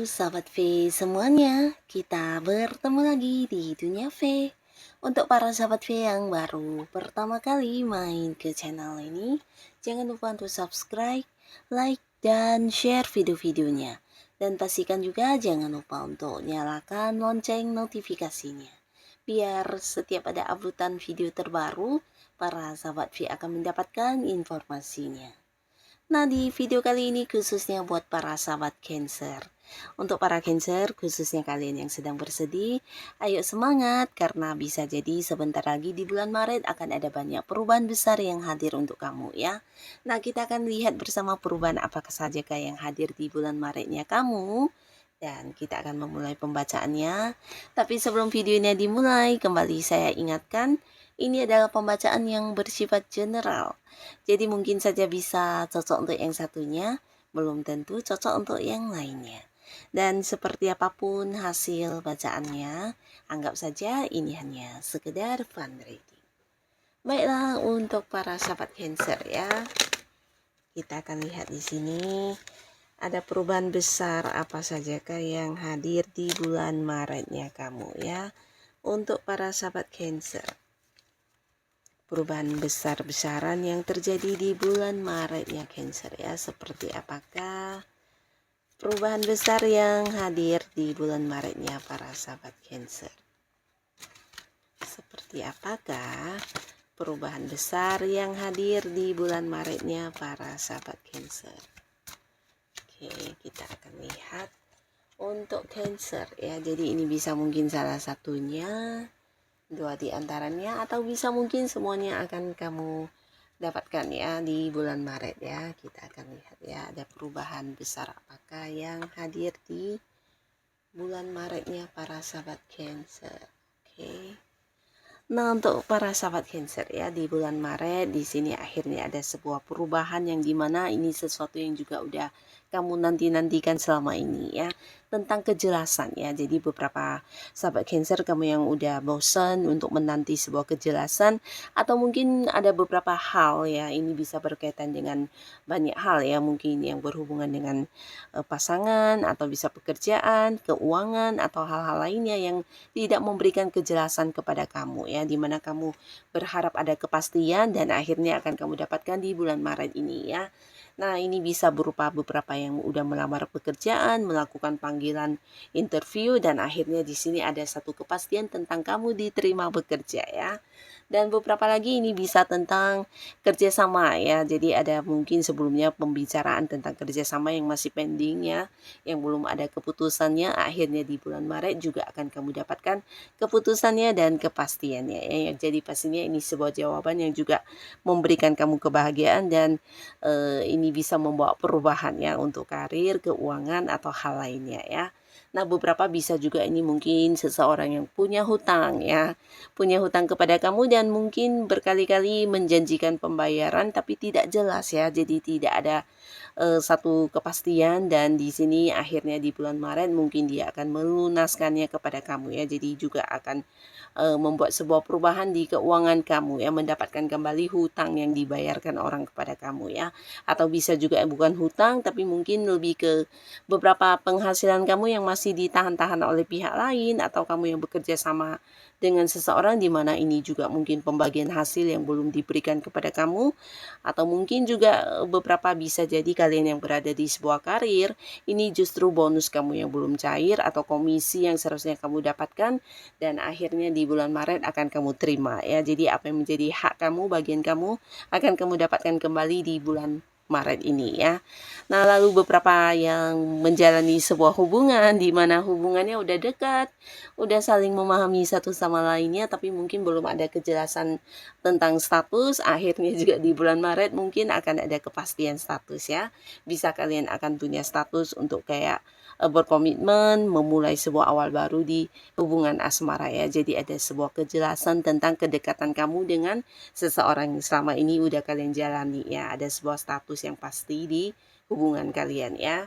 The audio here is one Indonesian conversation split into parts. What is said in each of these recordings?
sahabat V semuanya, kita bertemu lagi di Dunia V. Untuk para sahabat V yang baru pertama kali main ke channel ini, jangan lupa untuk subscribe, like, dan share video-videonya. Dan pastikan juga jangan lupa untuk nyalakan lonceng notifikasinya. Biar setiap ada uploadan video terbaru, para sahabat V akan mendapatkan informasinya. Nah, di video kali ini khususnya buat para sahabat Cancer. Untuk para Cancer, khususnya kalian yang sedang bersedih, ayo semangat karena bisa jadi sebentar lagi di bulan Maret akan ada banyak perubahan besar yang hadir untuk kamu ya. Nah, kita akan lihat bersama perubahan apakah saja yang hadir di bulan Maretnya kamu. Dan kita akan memulai pembacaannya. Tapi sebelum videonya dimulai, kembali saya ingatkan, ini adalah pembacaan yang bersifat general. Jadi mungkin saja bisa cocok untuk yang satunya, belum tentu cocok untuk yang lainnya. Dan seperti apapun hasil bacaannya, anggap saja ini hanya sekedar fun reading. Baiklah, untuk para sahabat Cancer ya, kita akan lihat di sini ada perubahan besar apa sajakah yang hadir di bulan Maretnya kamu ya. Untuk para sahabat Cancer, perubahan besar-besaran yang terjadi di bulan Maretnya Cancer ya, seperti apakah perubahan besar yang hadir di bulan Maretnya para sahabat Cancer? Seperti apakah perubahan besar yang hadir di bulan Maretnya para sahabat Cancer? Oke, kita akan lihat untuk Cancer ya. Jadi ini bisa mungkin salah satunya, dua di antaranya, atau bisa mungkin semuanya akan kamu dapatkan ya di bulan Maret ya. Kita akan lihat ya, ada perubahan besar apakah yang hadir di bulan Maretnya para sahabat Cancer. Oke. Nah, untuk para sahabat Cancer ya, di bulan Maret di sini akhirnya ada sebuah perubahan yang dimana ini sesuatu yang juga udah kamu nanti-nantikan selama ini ya, tentang kejelasan ya. Jadi beberapa sahabat Cancer kamu yang udah bosan untuk menanti sebuah kejelasan, atau mungkin ada beberapa hal ya, ini bisa berkaitan dengan banyak hal ya, mungkin yang berhubungan dengan pasangan, atau bisa pekerjaan, keuangan, atau hal-hal lainnya yang tidak memberikan kejelasan kepada kamu ya, dimana kamu berharap ada kepastian dan akhirnya akan kamu dapatkan di bulan Maret ini ya. Nah, ini bisa berupa beberapa yang udah melamar pekerjaan, melakukan panggilan interview, dan akhirnya di sini ada satu kepastian tentang kamu diterima bekerja ya. Dan beberapa lagi ini bisa tentang kerjasama ya. Jadi ada mungkin sebelumnya pembicaraan tentang kerjasama yang masih pending ya, yang belum ada keputusannya. Akhirnya di bulan Maret juga akan kamu dapatkan keputusannya dan kepastiannya ya. Jadi pastinya ini sebuah jawaban yang juga memberikan kamu kebahagiaan, dan ini bisa membawa perubahan ya untuk karir, keuangan, atau hal lainnya ya. Nah, beberapa bisa juga ini mungkin seseorang yang punya hutang ya, punya hutang kepada kamu dan mungkin berkali-kali menjanjikan pembayaran tapi tidak jelas ya. Jadi tidak ada satu kepastian, dan di sini akhirnya di bulan Maret mungkin dia akan melunaskannya kepada kamu ya. Jadi juga akan membuat sebuah perubahan di keuangan kamu ya, mendapatkan kembali hutang yang dibayarkan orang kepada kamu ya. Atau bisa juga bukan hutang tapi mungkin lebih ke beberapa penghasilan kamu yang masih ditahan-tahan oleh pihak lain, atau kamu yang bekerja sama dengan seseorang di mana ini juga mungkin pembagian hasil yang belum diberikan kepada kamu, atau mungkin juga beberapa bisa jadi kalian yang berada di sebuah karir, ini justru bonus kamu yang belum cair atau komisi yang seharusnya kamu dapatkan dan akhirnya di bulan Maret akan kamu terima ya. Jadi apa yang menjadi hak kamu, bagian kamu, akan kamu dapatkan kembali di bulan Maret ini ya. Nah, lalu beberapa yang menjalani sebuah hubungan di mana hubungannya udah dekat, udah saling memahami satu sama lainnya, tapi mungkin belum ada kejelasan tentang status. Akhirnya juga di bulan Maret mungkin akan ada kepastian status ya. Bisa kalian akan punya status untuk kayak berkomitmen, memulai sebuah awal baru di hubungan asmara ya. Jadi ada sebuah kejelasan tentang kedekatan kamu dengan seseorang yang selama ini udah kalian jalani ya. Ada sebuah status yang pasti di hubungan kalian ya.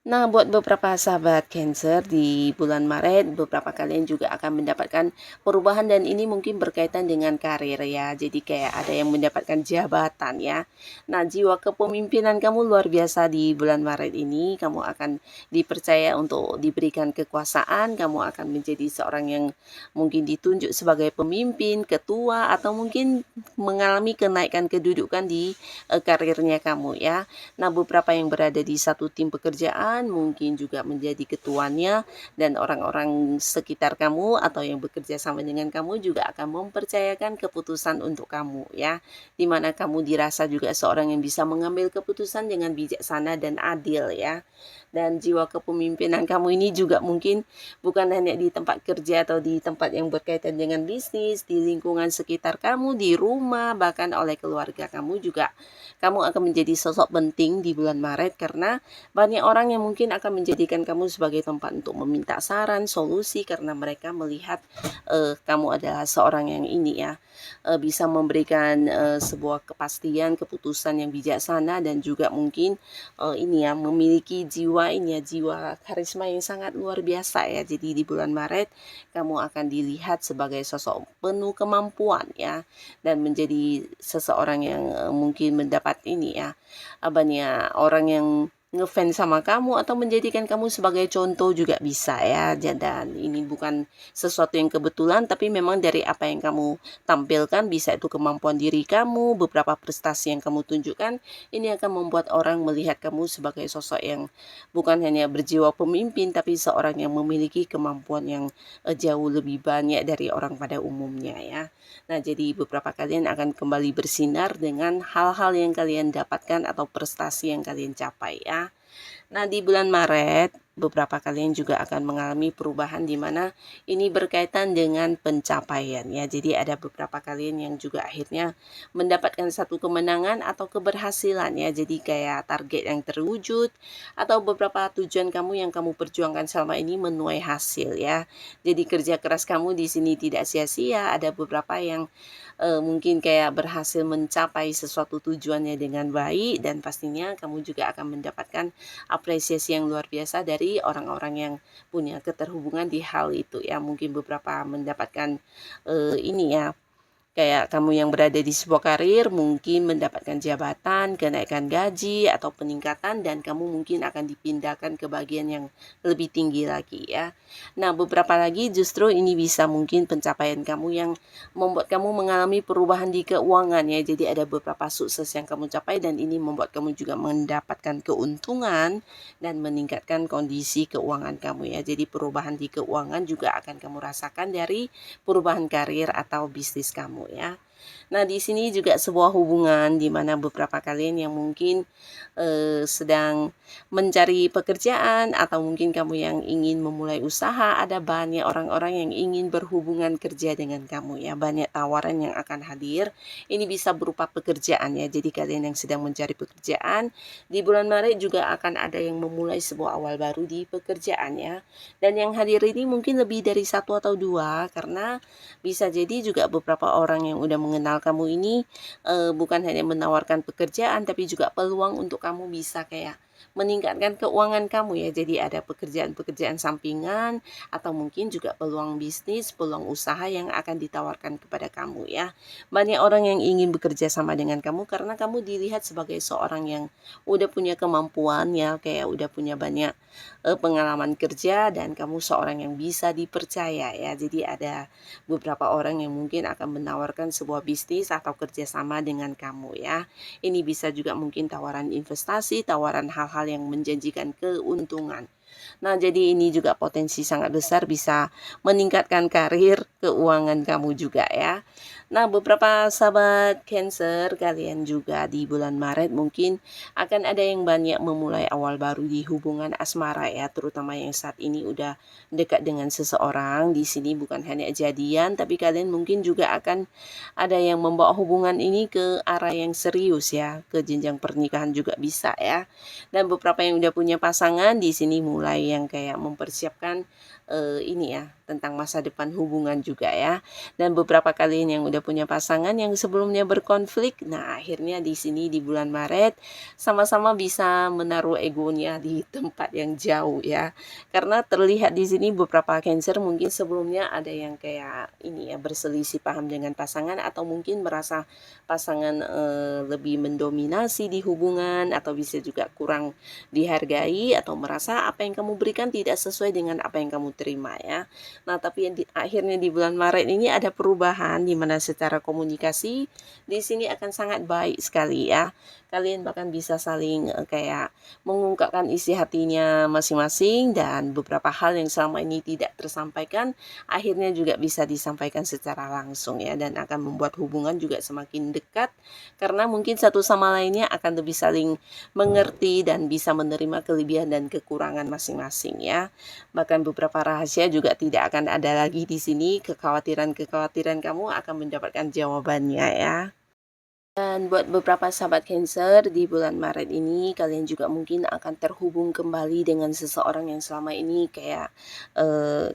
Nah, buat beberapa sahabat Cancer di bulan Maret, beberapa kalian juga akan mendapatkan perubahan dan ini mungkin berkaitan dengan karir ya. Jadi kayak ada yang mendapatkan jabatan ya. Nah, jiwa kepemimpinan kamu luar biasa di bulan Maret ini. Kamu akan dipercaya untuk diberikan kekuasaan, kamu akan menjadi seorang yang mungkin ditunjuk sebagai pemimpin, ketua, atau mungkin mengalami kenaikan kedudukan di karirnya kamu ya. Nah, beberapa yang berada di satu tim pekerjaan mungkin juga menjadi ketuanya dan orang-orang sekitar kamu atau yang bekerja sama dengan kamu juga akan mempercayakan keputusan untuk kamu ya. Dimana kamu dirasa juga seorang yang bisa mengambil keputusan dengan bijaksana dan adil ya. Dan jiwa kepemimpinan kamu ini juga mungkin bukan hanya di tempat kerja atau di tempat yang berkaitan dengan bisnis, di lingkungan sekitar kamu, di rumah, bahkan oleh keluarga kamu juga. Kamu akan menjadi sosok penting di bulan Maret karena banyak orang yang mungkin akan menjadikan kamu sebagai tempat untuk meminta saran, solusi karena mereka melihat kamu adalah seorang yang ini ya, bisa memberikan sebuah kepastian, keputusan yang bijaksana dan juga mungkin ini ya memiliki jiwa ini ya, jiwa karisma yang sangat luar biasa ya. Jadi di bulan Maret kamu akan dilihat sebagai sosok penuh kemampuan ya dan menjadi seseorang yang mungkin mendapat ini ya, banyak orang yang ngefans sama kamu atau menjadikan kamu sebagai contoh juga bisa ya. Dan ini bukan sesuatu yang kebetulan tapi memang dari apa yang kamu tampilkan, bisa itu kemampuan diri kamu, beberapa prestasi yang kamu tunjukkan, ini akan membuat orang melihat kamu sebagai sosok yang bukan hanya berjiwa pemimpin tapi seorang yang memiliki kemampuan yang jauh lebih banyak dari orang pada umumnya ya. Nah, jadi beberapa kalian akan kembali bersinar dengan hal-hal yang kalian dapatkan atau prestasi yang kalian capai ya. Nah, di bulan Maret, beberapa kalian juga akan mengalami perubahan di mana ini berkaitan dengan pencapaian ya. Jadi ada beberapa kalian yang juga akhirnya mendapatkan satu kemenangan atau keberhasilan ya. Jadi kayak target yang terwujud atau beberapa tujuan kamu yang kamu perjuangkan selama ini menuai hasil ya. Jadi kerja keras kamu di sini tidak sia-sia. Ada beberapa yang mungkin kayak berhasil mencapai sesuatu tujuannya dengan baik dan pastinya kamu juga akan mendapatkan apresiasi yang luar biasa dari orang-orang yang punya keterhubungan di hal itu ya. Mungkin beberapa mendapatkan ini ya, kayak kamu yang berada di sebuah karir mungkin mendapatkan jabatan, kenaikan gaji atau peningkatan dan kamu mungkin akan dipindahkan ke bagian yang lebih tinggi lagi ya. Nah, beberapa lagi justru ini bisa mungkin pencapaian kamu yang membuat kamu mengalami perubahan di keuangan ya. Jadi ada beberapa sukses yang kamu capai dan ini membuat kamu juga mendapatkan keuntungan dan meningkatkan kondisi keuangan kamu ya. Jadi perubahan di keuangan juga akan kamu rasakan dari perubahan karir atau bisnis kamu ya. Nah, di sini juga sebuah hubungan di mana beberapa kalian yang mungkin sedang mencari pekerjaan atau mungkin kamu yang ingin memulai usaha, ada banyak orang-orang yang ingin berhubungan kerja dengan kamu ya. Banyak tawaran yang akan hadir. Ini bisa berupa pekerjaan ya. Jadi kalian yang sedang mencari pekerjaan di bulan Maret juga akan ada yang memulai sebuah awal baru di pekerjaan ya. Dan yang hadir ini mungkin lebih dari satu atau dua karena bisa jadi juga beberapa orang yang udah mengenal kamu ini bukan hanya menawarkan pekerjaan tapi juga peluang untuk kamu bisa kayak meningkatkan keuangan kamu ya. Jadi ada pekerjaan-pekerjaan sampingan atau mungkin juga peluang bisnis, peluang usaha yang akan ditawarkan kepada kamu ya. Banyak orang yang ingin bekerja sama dengan kamu karena kamu dilihat sebagai seorang yang udah punya kemampuan ya, kayak udah punya banyak pengalaman kerja dan kamu seorang yang bisa dipercaya ya. Jadi ada beberapa orang yang mungkin akan menawarkan sebuah bisnis atau kerjasama dengan kamu ya. Ini bisa juga mungkin tawaran investasi, tawaran hal-hal yang menjanjikan keuntungan. Nah, jadi ini juga potensi sangat besar bisa meningkatkan karir keuangan kamu juga ya. Nah, beberapa sahabat Cancer, kalian juga di bulan Maret mungkin akan ada yang banyak memulai awal baru di hubungan asmara ya, terutama yang saat ini udah dekat dengan seseorang. Di sini bukan hanya jadian, tapi kalian mungkin juga akan ada yang membawa hubungan ini ke arah yang serius ya, ke jenjang pernikahan juga bisa ya. Dan beberapa yang udah punya pasangan di sini mulai yang kayak mempersiapkan ini ya tentang masa depan hubungan juga juga ya. Dan beberapa kalian yang udah punya pasangan yang sebelumnya berkonflik, nah akhirnya di sini di bulan Maret sama-sama bisa menaruh egonya di tempat yang jauh ya. Karena terlihat di sini beberapa Cancer mungkin sebelumnya ada yang kayak ini ya, berselisih paham dengan pasangan atau mungkin merasa pasangan lebih mendominasi di hubungan, atau bisa juga kurang dihargai atau merasa apa yang kamu berikan tidak sesuai dengan apa yang kamu terima ya. Nah, tapi akhirnya di bulan Maret ini ada perubahan di mana secara komunikasi di sini akan sangat baik sekali ya. Kalian bahkan bisa saling kayak mengungkapkan isi hatinya masing-masing, dan beberapa hal yang selama ini tidak tersampaikan akhirnya juga bisa disampaikan secara langsung ya, dan akan membuat hubungan juga semakin dekat karena mungkin satu sama lainnya akan lebih saling mengerti dan bisa menerima kelebihan dan kekurangan masing-masing ya. Bahkan beberapa rahasia juga tidak akan ada lagi di sini, kekhawatiran-kekhawatiran kamu akan mendapatkan jawabannya ya. Dan buat beberapa sahabat Cancer di bulan Maret ini, kalian juga mungkin akan terhubung kembali dengan seseorang yang selama ini kayak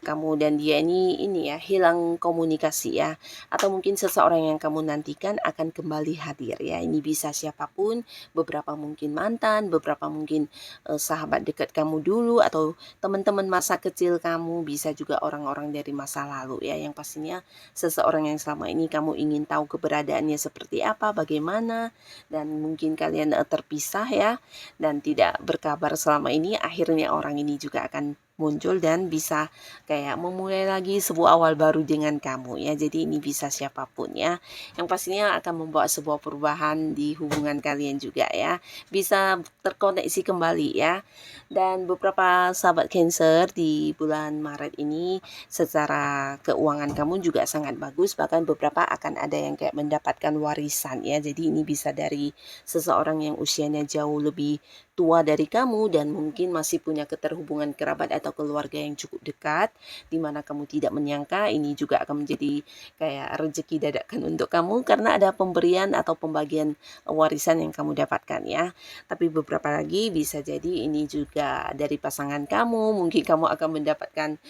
kamu dan dia ini ya hilang komunikasi ya, atau mungkin seseorang yang kamu nantikan akan kembali hadir ya. Ini bisa siapapun, beberapa mungkin mantan, beberapa mungkin sahabat dekat kamu dulu, atau teman-teman masa kecil kamu, bisa juga orang-orang dari masa lalu ya, yang pastinya seseorang yang selama ini kamu ingin tahu keberadaannya seperti apa, bagaimana, dan mungkin kalian terpisah ya, dan tidak berkabar selama ini. Akhirnya orang ini juga akan muncul dan bisa kayak memulai lagi sebuah awal baru dengan kamu ya. Jadi ini bisa siapapun ya, yang pastinya akan membawa sebuah perubahan di hubungan kalian juga ya, bisa terkoneksi kembali ya. Dan beberapa sahabat Cancer di bulan Maret ini secara keuangan kamu juga sangat bagus, bahkan beberapa akan ada yang kayak mendapatkan warisan ya. Jadi ini bisa dari seseorang yang usianya jauh lebih tua dari kamu dan mungkin masih punya keterhubungan kerabat atau keluarga yang cukup dekat, di mana kamu tidak menyangka ini juga akan menjadi kayak rezeki dadakan untuk kamu karena ada pemberian atau pembagian warisan yang kamu dapatkan ya. Tapi beberapa lagi bisa jadi ini juga dari pasangan kamu, mungkin kamu akan mendapatkan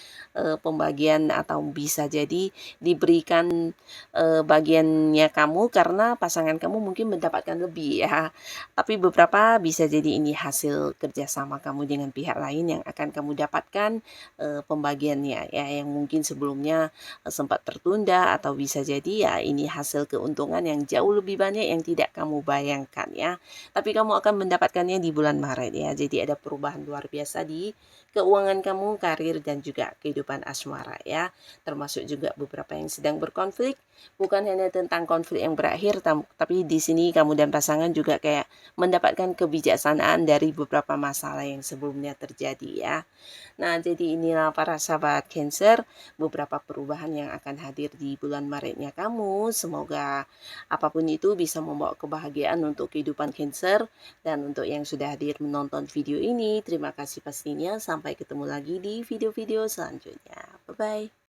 pembagian, atau bisa jadi diberikan bagiannya kamu karena pasangan kamu mungkin mendapatkan lebih ya. Tapi beberapa bisa jadi ini hasil kerjasama kamu dengan pihak lain yang akan kamu dapatkan pembagiannya ya, yang mungkin sebelumnya sempat tertunda, atau bisa jadi ya ini hasil keuntungan yang jauh lebih banyak yang tidak kamu bayangkan ya. Tapi kamu akan mendapatkannya di bulan Maret ya. Jadi ada perubahan luar biasa di keuangan kamu, karir, dan juga kehidupan asmara ya. Termasuk juga beberapa yang sedang berkonflik, bukan hanya tentang konflik yang berakhir, tapi di sini kamu dan pasangan juga kayak mendapatkan kebijaksanaan dari beberapa masalah yang sebelumnya terjadi ya. Nah, jadi inilah para sahabat Cancer, beberapa perubahan yang akan hadir di bulan Maretnya kamu. Semoga apapun itu bisa membawa kebahagiaan untuk kehidupan Cancer. Dan untuk yang sudah hadir menonton video ini, terima kasih pastinya. Sampai ketemu lagi di video-video selanjutnya. Bye-bye.